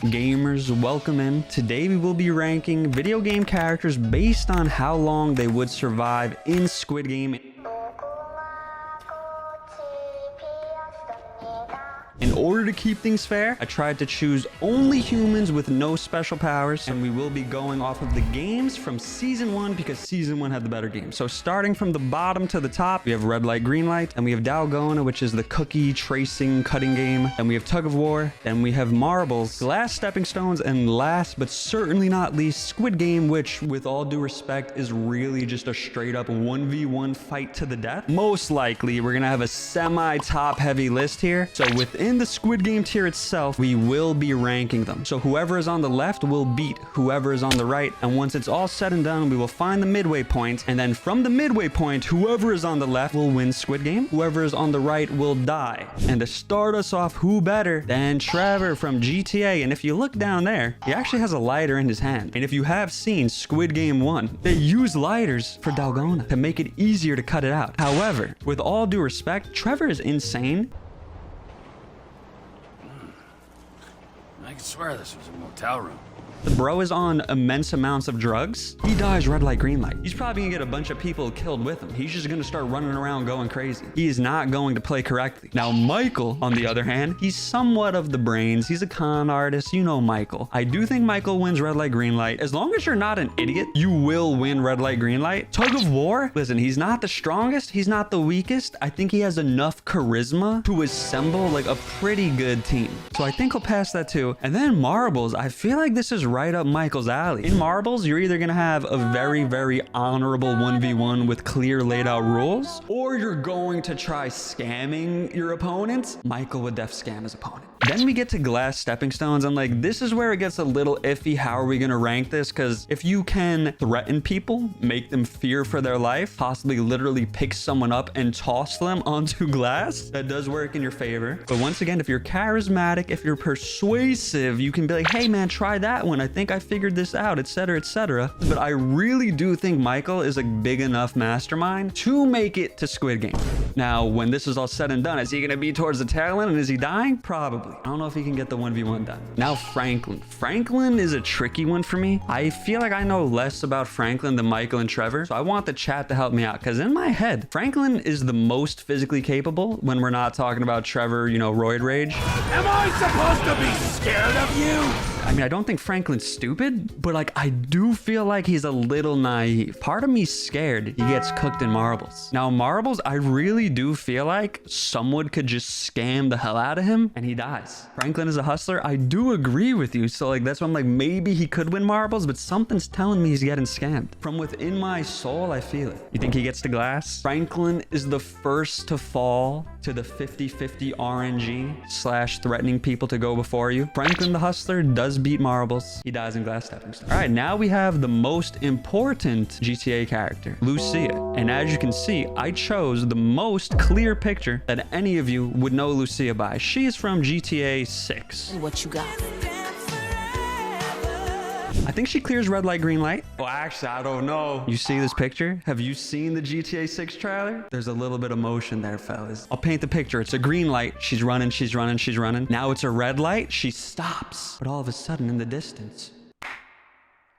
Gamers, welcome in. Today we will be ranking video game characters based on how long they would survive in Squid Game. In order to keep things fair, I tried to choose only humans with no special powers, and we will be going off of the games from Season 1 because Season 1 had the better game. So starting from the bottom to the top, we have Red Light, Green Light, and we have Dalgona, which is the cookie tracing cutting game, and we have Tug of War, and we have Marbles, Glass Stepping Stones, and last but certainly not least, Squid Game, which with all due respect is really just a straight up 1v1 fight to the death. Most likely, we're gonna have a semi-top heavy list here. So within the Squid Game tier itself, we will be ranking them. So whoever is on the left will beat whoever is on the right. And once it's all said and done, we will find the midway point. And then from the midway point, whoever is on the left will win Squid Game. Whoever is on the right will die. And to start us off, who better than Trevor from GTA? And if you look down there, he actually has a lighter in his hand. And if you have seen Squid Game 1, they use lighters for Dalgona to make it easier to cut it out. However, with all due respect, Trevor is insane. I can swear this was a motel room. The bro is on immense amounts of drugs. He dies red light, green light. He's probably gonna get a bunch of people killed with him. He's just gonna start running around going crazy. He is not going to play correctly. Now, Michael, on the other hand, he's somewhat of the brains. He's a con artist. You know Michael. I do think Michael wins red light, green light. As long as you're not an idiot, you will win red light, green light. Tug of War, listen, he's not the strongest. He's not the weakest. I think he has enough charisma to assemble like a pretty good team. So I think he'll pass that too. And then Marbles, I feel like this is right up Michael's alley. In Marbles, you're either gonna have a very, very honorable 1v1 with clear laid out rules, or you're going to try scamming your opponents. Michael would def scam his opponent. Then we get to Glass Stepping Stones, and like, this is where it gets a little iffy. How are we gonna rank this? Because if you can threaten people, make them fear for their life, possibly literally pick someone up and toss them onto glass, that does work in your favor. But once again, if you're charismatic, if you're persuasive, you can be like, hey man, try that one. I think I figured this out, etc., etc. But I really do think Michael is a big enough mastermind to make it to Squid Game. Now, when this is all said and done, is he gonna be towards the tail end and is he dying? Probably. I don't know if he can get the 1v1 done. Now, Franklin. Franklin is a tricky one for me. I feel like I know less about Franklin than Michael and Trevor, so I want the chat to help me out, because in my head, Franklin is the most physically capable when we're not talking about Trevor, you know, roid rage. Am I supposed to be scared of you? I mean, I don't think Franklin's stupid, but like, I do feel like he's a little naive. Part of me's scared he gets cooked in Marbles. Now, Marbles, I really do feel like someone could just scam the hell out of him and he dies. Franklin is a hustler. I do agree with you. So like, that's why I'm like, maybe he could win Marbles, but something's telling me he's getting scammed. From within my soul, I feel it. You think he gets to glass? Franklin is the first to fall to the 50-50 RNG / threatening people to go before you. Franklin the hustler does beat Marbles. He dies in Glass Stepping Stone. All right, now we have the most important GTA character, Lucia. And as you can see, I chose the most clear picture that any of you would know Lucia by. She is from GTA 6. What you got? I think she clears red light, green light. Well, actually, I don't know. You see this picture? Have you seen the GTA 6 trailer? There's a little bit of motion there, fellas. I'll paint the picture. It's a green light. She's running, she's running, she's running. Now it's a red light. She stops. But all of a sudden in the distance,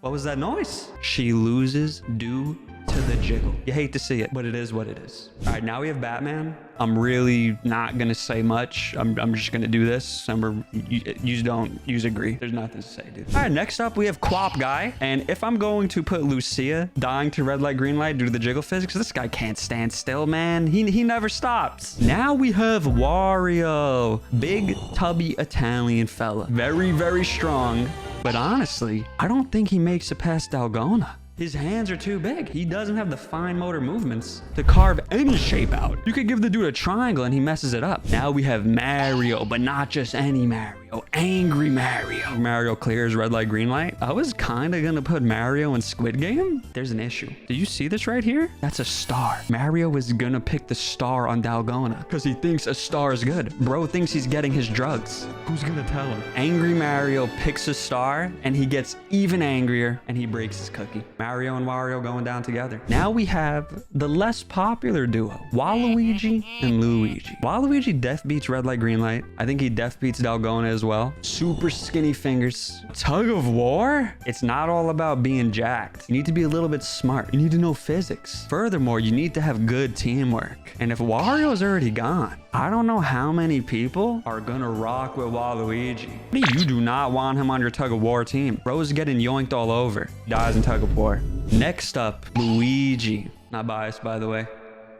what was that noise? She loses due to the jiggle. You hate to see it, but it is what it is. All right, now we have Batman. I'm really not gonna say much. I'm just gonna do this. You agree. There's nothing to say, dude. All right, next up we have Quap Guy. And if I'm going to put Lucia dying to red light, green light due to the jiggle physics, this guy can't stand still, man. He never stops. Now we have Wario. Big, tubby Italian fella. Very, very strong. But honestly, I don't think he makes it past Dalgona. His hands are too big. He doesn't have the fine motor movements to carve any shape out. You could give the dude a triangle and he messes it up. Now we have Mario, but not just any Mario. Angry Mario. Mario clears red light, green light. I was kind of gonna put Mario in Squid Game. There's an issue. Do you see this right here? That's a star. Mario is gonna pick the star on Dalgona because he thinks a star is good. Bro thinks he's getting his drugs. Who's gonna tell him? Angry Mario picks a star and he gets even angrier and he breaks his cookie. Mario and Wario going down together. Now we have the less popular duo, Waluigi and Luigi. Waluigi def beats red light, green light. I think he def beats Dalgona as well. Super skinny fingers. Tug of war? It's not all about being jacked. You need to be a little bit smart. You need to know physics. Furthermore, you need to have good teamwork. And if Wario's already gone, I don't know how many people are gonna rock with Waluigi. You do not want him on your tug of war team. Bro's getting yoinked all over. Dies in tug of war. Next up, Luigi. Not biased, by the way.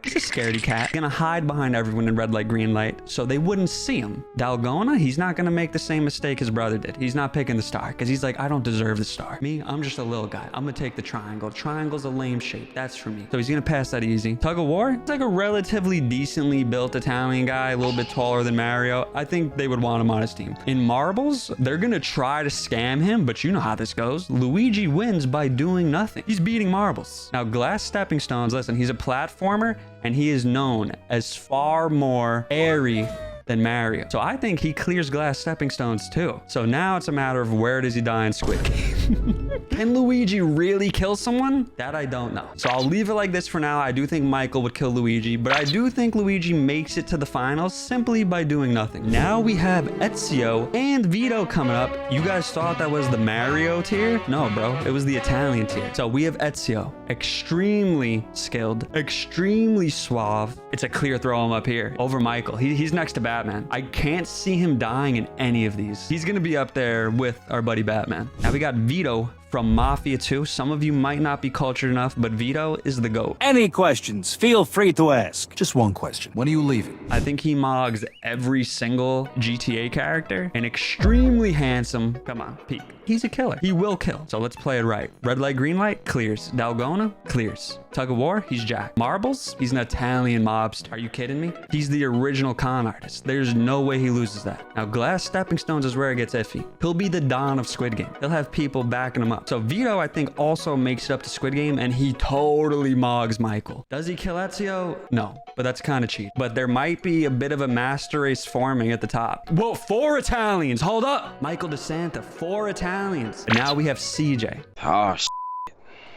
He's a scaredy cat. Gonna hide behind everyone in red light, green light, so they wouldn't see him. Dalgona, he's not gonna make the same mistake his brother did. He's not picking the star, because he's like, I don't deserve the star. Me, I'm just a little guy. I'm gonna take the triangle. Triangle's a lame shape. That's for me. So he's gonna pass that easy. Tug of war, it's like a relatively decently built Italian guy, a little bit taller than Mario. I think they would want him on his team. In marbles, they're gonna try to scam him, but you know how this goes. Luigi wins by doing nothing. He's beating marbles. Now, glass stepping stones, listen, he's a platformer, and he is known as far more airy than Mario. So I think he clears glass stepping stones too. So now it's a matter of where does he die in Squid Game? Can Luigi really kill someone? That I don't know. So I'll leave it like this for now. I do think Michael would kill Luigi, but I do think Luigi makes it to the finals simply by doing nothing. Now we have Ezio and Vito coming up. You guys thought that was the Mario tier? No, bro. It was the Italian tier. So we have Ezio. Extremely skilled. Extremely suave. It's a clear throw him up here over Michael. He's next to Batman. I can't see him dying in any of these. He's gonna be up there with our buddy Batman. Now we got Vito from Mafia 2. Some of you might not be cultured enough, but Vito is the GOAT. Any questions, feel free to ask. Just one question. When are you leaving? I think he mogs every single GTA character. An extremely handsome, come on, peek. He's a killer. He will kill. So let's play it right. Red light, green light, clears. Dalgona, clears. Tug of war, he's Jack. Marbles, he's an Italian mobster. Are you kidding me? He's the original con artist. There's no way he loses that. Now, glass stepping stones is where it gets iffy. He'll be the Don of Squid Game. He'll have people backing him up. So Vito, I think, also makes it up to Squid Game, and he totally mogs Michael. Does he kill Ezio? No, but that's kind of cheap. But there might be a bit of a master race forming at the top. Whoa, 4 Italians. Hold up. Michael DeSanta, 4 Italians. And now we have CJ. Oh,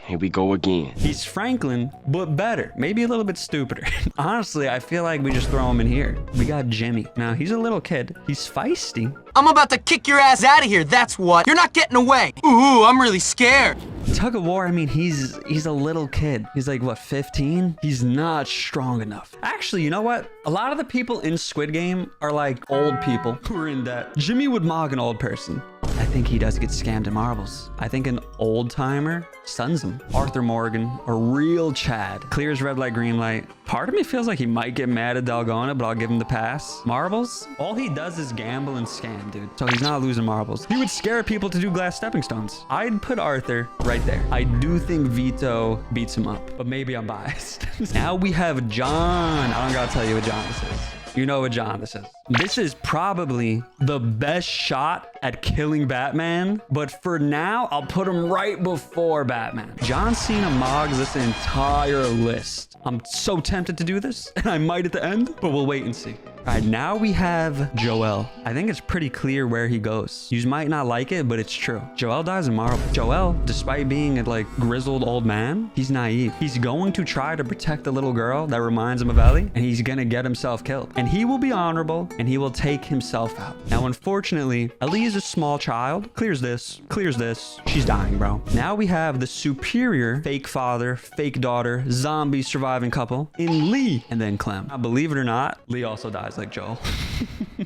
here we go again. He's Franklin, but better. Maybe a little bit stupider. Honestly, I feel like we just throw him in here. We got Jimmy. Now, he's a little kid. He's feisty. I'm about to kick your ass out of here, that's what. You're not getting away. Ooh, I'm really scared. Tug of war, I mean, he's a little kid. He's like, what, 15? He's not strong enough. Actually, you know what? A lot of the people in Squid Game are like old people who are in debt. Jimmy would mog an old person. I think he does get scammed in marbles. I think an old timer stuns him. Arthur Morgan, a real Chad, clears red light, green light. Part of me feels like he might get mad at Dalgona, but I'll give him the pass. Marbles, all he does is gamble and scam, dude. So he's not losing marbles. He would scare people to do glass stepping stones. I'd put Arthur right there. I do think Vito beats him up, but maybe I'm biased. Now we have John. I don't gotta tell you what John this is. You know what John this is. This is probably the best shot at killing Batman, but for now, I'll put him right before Batman. John Cena mogs this entire list. I'm so tempted to do this, and I might at the end, but we'll wait and see. All right, now we have Joel. I think it's pretty clear where he goes. You might not like it, but it's true. Joel dies in marble. Joel, despite being a like grizzled old man, he's naive. He's going to try to protect the little girl that reminds him of Ellie, and he's gonna get himself killed. And he will be honorable, and he will take himself out. Now, unfortunately, Ellie is a small child. Clears this, clears this. She's dying, bro. Now we have the superior fake father, fake daughter, zombie surviving couple in Lee, and then Clem. Now, believe it or not, Lee also dies like Joel.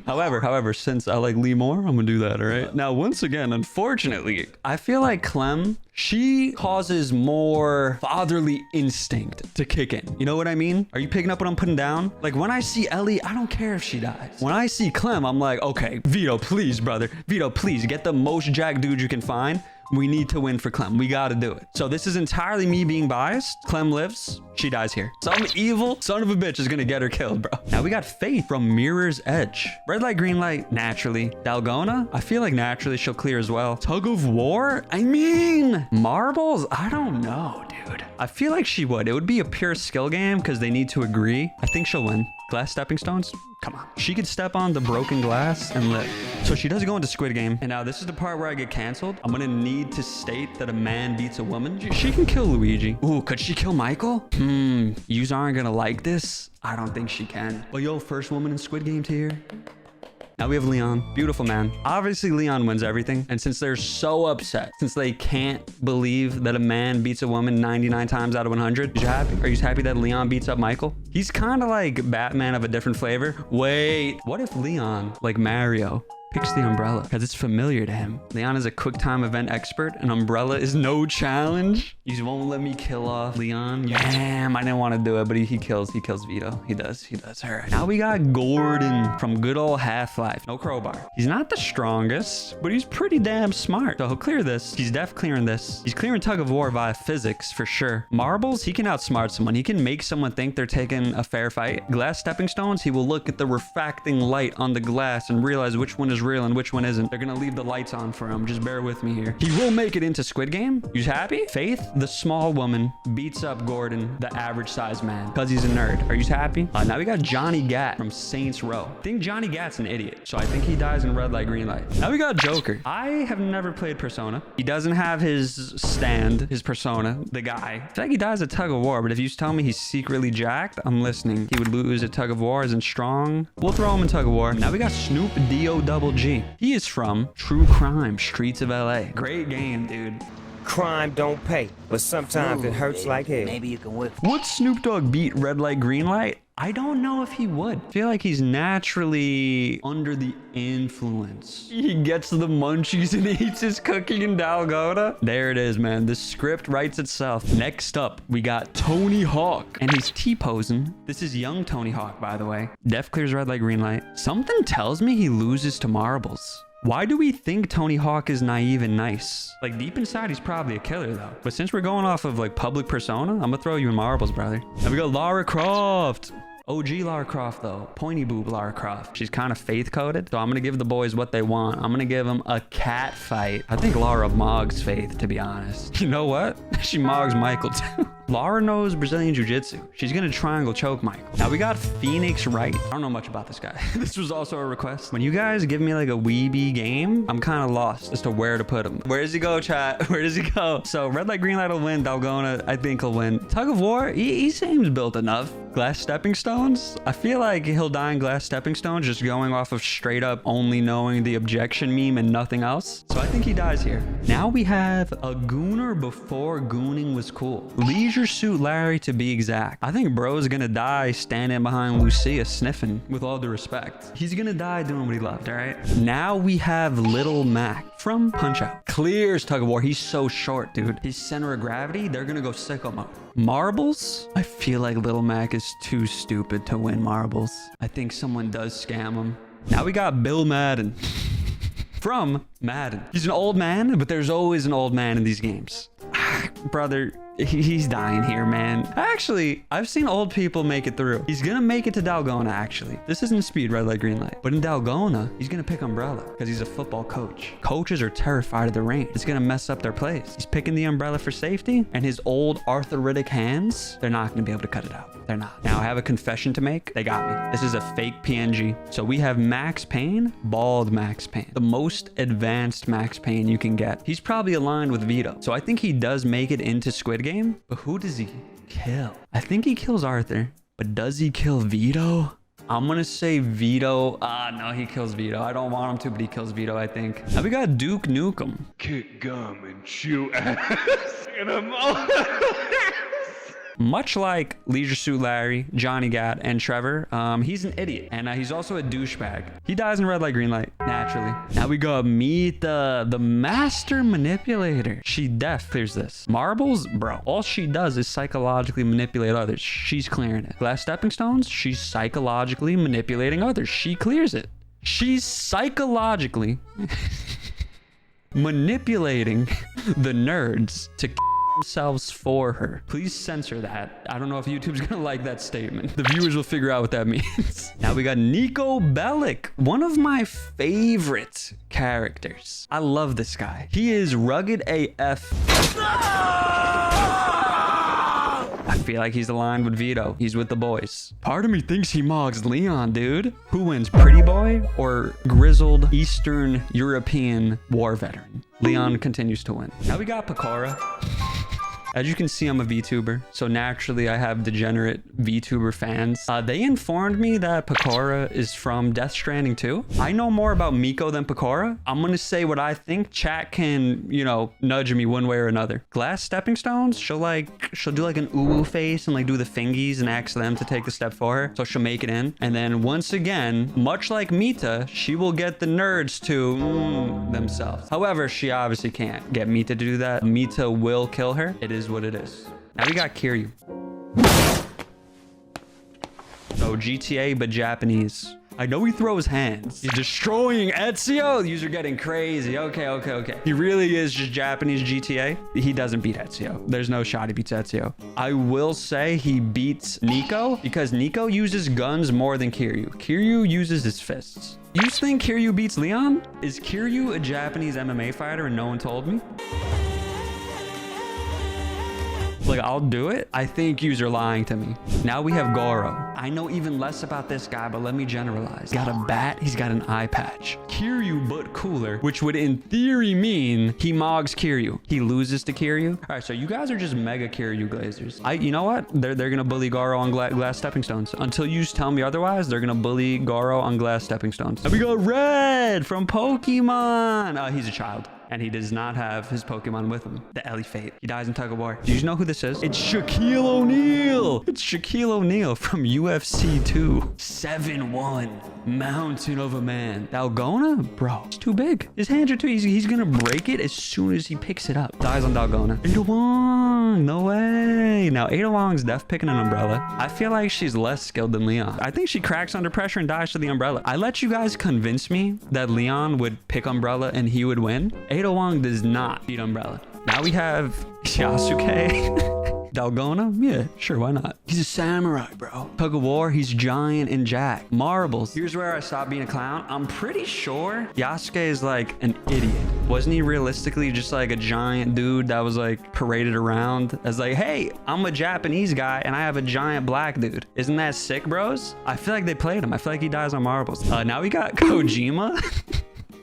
However, since I like Lee more, I'm gonna do that, all right? Now, once again, unfortunately, I feel like Clem, she causes more fatherly instinct to kick in. You know what I mean? Are you picking up what I'm putting down? Like, when I see Ellie, I don't care if she dies. When I see Clem, I'm like, okay, Vito, please, brother. Vito, please, get the most jack dude you can find. We need to win for Clem. We got to do it. So this is entirely me being biased. Clem lives. She dies here. Some evil son of a bitch is going to get her killed, bro. Now we got Faith from Mirror's Edge. Red light, green light, naturally. Dalgona, I feel like naturally she'll clear as well. Tug of war? I mean, marbles? I don't know, dude. I feel like she would. It would be a pure skill game because they need to agree. I think she'll win. Glass stepping stones? Come on. She could step on the broken glass and live. So she does go into Squid Game. And now this is the part where I get canceled. I'm gonna need to state that a man beats a woman. She can kill Luigi. Ooh, could she kill Michael? Yous aren't gonna like this. I don't think she can. But yo, first woman in Squid Game tier. Now we have Leon. Beautiful man. Obviously, Leon wins everything. And since they're so upset, since they can't believe that a man beats a woman 99 times out of 100, are you happy? Are you happy that Leon beats up Michael? He's kind of like Batman of a different flavor. Wait, what if Leon, like Mario, picks the umbrella because it's familiar to him? Leon is a quick time event expert. An umbrella is no challenge. You just won't let me kill off Leon. Damn, I didn't want to do it, but he kills Vito. He does. All right. Now we got Gordon from good old Half-Life. No crowbar. He's not the strongest, but he's pretty damn smart. So he'll clear this. He's def clearing this. He's clearing tug of war via physics for sure. Marbles, he can outsmart someone. He can make someone think they're taking a fair fight. Glass stepping stones, he will look at the refracting light on the glass and realize which one is real and which one isn't. They're gonna leave the lights on for him. Just bear with me here. He will make it into Squid Game. You happy? Faith, the small woman, beats up Gordon, the average sized man, because he's a nerd. Are you happy? Now we got Johnny Gat from Saints Row. I think Johnny Gat's an idiot, so I think he dies in red light, green light. Now we got Joker. I have never played Persona. He doesn't have his stand, his persona, the guy. I feel like he dies at tug of war, but if you tell me he's secretly jacked, I'm listening. He would lose at tug of war, isn't strong. We'll throw him in tug of war. Now we got Snoop D-O-double-G. He is from True Crime, Streets of LA. Great game, dude. Crime don't pay, but sometimes it hurts like hell. Maybe you can whip. Would Snoop Dogg beat red light, green light? I don't know if he would. I feel like he's naturally under the influence. He gets the munchies and eats his cookie in Dalgona. There it is, man. The script writes itself. Next up, we got Tony Hawk. And he's T-posing. This is young Tony Hawk, by the way. Def clears red light, green light. Something tells me he loses to marbles. Why do we think Tony Hawk is naive and nice? Like, deep inside, he's probably a killer, though. But since we're going off of, like, public persona, I'm gonna throw you in marbles, brother. Now we got Lara Croft. OG Lara Croft, though. Pointy boob Lara Croft. She's kind of faith-coded, so I'm gonna give the boys what they want. I'm gonna give them a cat fight. I think Lara mogs Faith, to be honest. You know what? She mogs Michael, too. Lara knows Brazilian Jiu-Jitsu. She's gonna triangle choke Michael. Now we got Phoenix Wright. I don't know much about this guy. This was also a request. When you guys give me like a weeby game, I'm kind of lost as to where to put him. Where does he go, chat? Where does he go? So red light, green light will win. Dalgona, I think he'll win. Tug of war, he seems built enough. Glass stepping stones, I feel like he'll die in glass stepping stones, just going off of straight up only knowing the objection meme and nothing else. So I think he dies here. Now we have a gooner before gooning was cool. Leisure Suit Larry, to be exact. I think bro's gonna die standing behind Lucia sniffing, with all due respect. He's gonna die doing what he loved, all right? Now we have Little Mac from Punch-Out. Clears tug of war. He's so short, dude. His center of gravity, they're gonna go sicko mode. Marbles? I feel like Little Mac is too stupid to win marbles. I think someone does scam him. Now we got Bill Madden. From Madden. He's an old man, but there's always an old man in these games. Brother, he's dying here, man. Actually, I've seen old people make it through. He's gonna make it to Dalgona, actually. This isn't speed, red light, green light. But in Dalgona, he's gonna pick umbrella because he's a football coach. Coaches are terrified of the rain. It's gonna mess up their plays. He's picking the umbrella for safety, and his old arthritic hands, they're not gonna be able to cut it out. They're not. Now, I have a confession to make. They got me. This is a fake PNG. So we have Max Payne, bald Max Payne. The most advanced Max Payne you can get. He's probably aligned with Vito. So I think he does make it into Squid Game. But who does he kill? I think he kills Arthur. But does he kill Vito? I'm gonna say Vito. No, he kills Vito. I don't want him to, but he kills Vito, I think. Now we got Duke Nukem. Kick gum and chew ass. Much like Leisure Suit Larry, Johnny Gat, and Trevor, he's an idiot. And he's also a douchebag. He dies in red light, green light, naturally. Now we go meet the master manipulator. She def clears this. Marbles, bro. All she does is psychologically manipulate others. She's clearing it. Glass stepping stones, she's psychologically manipulating others. She clears it. She's psychologically manipulating the nerds to themselves for her. Please censor that. I don't know if YouTube's gonna like that statement. The viewers will figure out what that means. Now we got Nico Bellic, one of my favorite characters. I love this guy. He is rugged AF. I feel like he's aligned with Vito. He's with the boys. Part of me thinks he mogs Leon, dude. Who wins, Pretty Boy or grizzled Eastern European war veteran? Leon continues to win. Now we got Pecora. As you can see, I'm a VTuber, so naturally I have degenerate VTuber fans. They informed me that Pecora is from Death Stranding 2. I know more about Miko than Pecora. I'm gonna say what I think. Chat can, you know, nudge me one way or another. Glass stepping stones, she'll do like an ooh face and like do the fingies and ask them to take the step for her, so she'll make it in. And then once again, much like Mita, she will get the nerds to themselves. However, she obviously can't get Mita to do that. Mita will kill her. It is what it is. Now we got Kiryu. So GTA, but Japanese. I know he throws hands. He's destroying Ezio. These are getting crazy. Okay. He really is just Japanese GTA. He doesn't beat Ezio. There's no shot he beats Ezio. I will say he beats Nico because Nico uses guns more than Kiryu. Kiryu uses his fists. You think Kiryu beats Leon? Is Kiryu a Japanese MMA fighter and no one told me? Like, I'll do it. I think you're lying to me. Now we have Goro. I know even less about this guy, but let me generalize. He's got a bat. He's got an eye patch. Kiryu, but cooler, which would in theory mean he mogs Kiryu. He loses to Kiryu. All right, so you guys are just mega Kiryu glazers. You know what? They're gonna bully Goro on glass stepping stones. Until you tell me otherwise, they're gonna bully Goro on glass stepping stones. And we got Red from Pokemon. He's a child. And he does not have his Pokemon with him. The Ellie Fate. He dies in tug of war. Do you know who this is? It's Shaquille O'Neal. It's Shaquille O'Neal from UFC 2. 7-1. Mountain of a man. Dalgona? Bro, it's too big. His hands are too easy. He's gonna break it as soon as he picks it up. Dies on Dalgona. Ada Wong. No way. Now, Ada Wong's def picking an umbrella. I feel like she's less skilled than Leon. I think she cracks under pressure and dies to the umbrella. I let you guys convince me that Leon would pick umbrella and he would win. Ada Wong does not beat umbrella. Now we have Yasuke. Dalgona? Yeah, sure, why not? He's a samurai, bro. Tug of war, he's giant and jack. Marbles. Here's where I stopped being a clown. I'm pretty sure Yasuke is like an idiot. Wasn't he realistically just like a giant dude that was like paraded around as like, hey, I'm a Japanese guy and I have a giant black dude. Isn't that sick, bros? I feel like they played him. I feel like he dies on marbles. Now we got Kojima.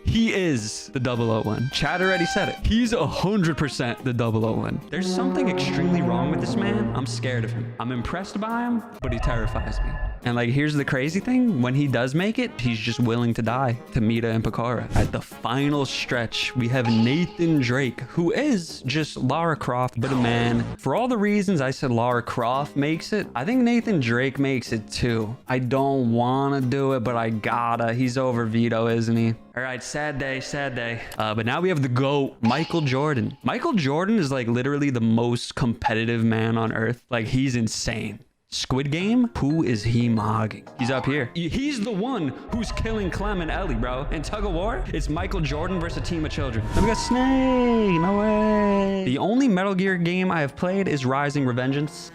He is the 001. Chad already said it. He's 100% the 001. There's something extremely wrong with this man. I'm scared of him. I'm impressed by him, but he terrifies me. And like, here's the crazy thing. When he does make it, he's just willing to die to Mita and Pecora. At the final stretch, we have Nathan Drake, who is just Lara Croft, but a man. For all the reasons I said Lara Croft makes it, I think Nathan Drake makes it too. I don't want to do it, but I gotta. He's over Vito, isn't he? All right, sad day, sad day. But now we have the GOAT, Michael Jordan. Michael Jordan is like literally the most competitive man on earth. Like, he's insane. Squid Game? Who is he mogging? He's up here. He's the one who's killing Clem and Ellie, bro. In tug of war, it's Michael Jordan versus a team of children. And we got Snake. No way. The only Metal Gear game I have played is Rising Revengeance.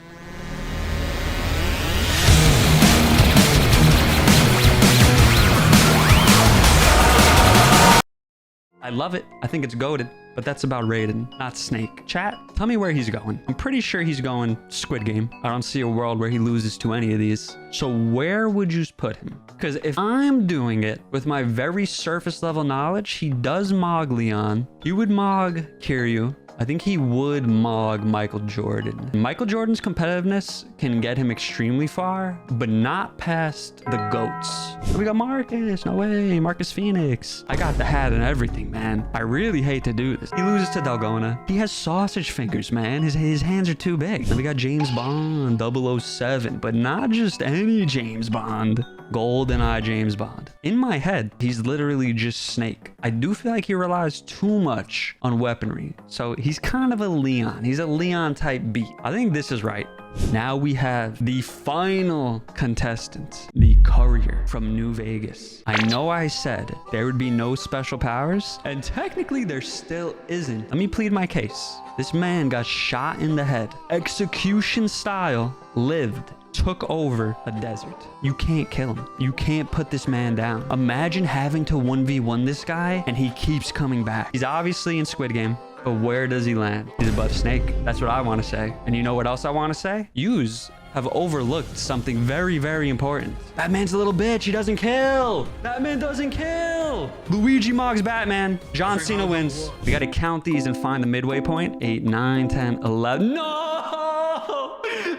I love it. I think it's goated, but that's about Raiden, not Snake. Chat, tell me where he's going. I'm pretty sure he's going Squid Game. I don't see a world where he loses to any of these. So where would you put him? Because if I'm doing it with my very surface level knowledge, he does mog Leon. He would mog Kiryu. I think he would mog Michael Jordan. Michael Jordan's competitiveness can get him extremely far, but not past the GOATs. We got Marcus. No way. Marcus Phoenix. I got the hat and everything, man. I really hate to do this. He loses to Dalgona. He has sausage fingers, man. His hands are too big. Then we got James Bond, 007, but not just any James Bond. GoldenEye James Bond. In my head, he's literally just Snake. I do feel like he relies too much on weaponry. So he's kind of a Leon. He's a Leon type beat. I think this is right. Now we have the final contestant, the courier from New Vegas. I know I said there would be no special powers, and technically there still isn't. Let me plead my case. This man got shot in the head, execution style, lived, took over a desert. You can't kill him. You can't put this man down. Imagine having to 1v1 this guy and he keeps coming back. He's obviously in Squid Game, But where does he land? He's above Snake. That's what I want to say. And you know what else I want to say? Yous have overlooked something very, very important. Batman's a little bitch. He doesn't kill. Batman doesn't kill. Luigi Moggs Batman. John Cena wins. We got to count these and find the midway point. 8, 9, 10, 11. No!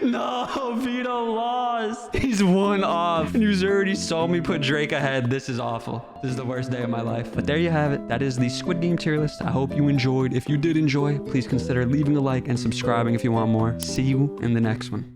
No, Vito lost. He's one off. And you already saw me put Drake ahead. This is awful. This is the worst day of my life. But there you have it. That is the Squid Game tier list. I hope you enjoyed. If you did enjoy, please consider leaving a like and subscribing if you want more. See you in the next one.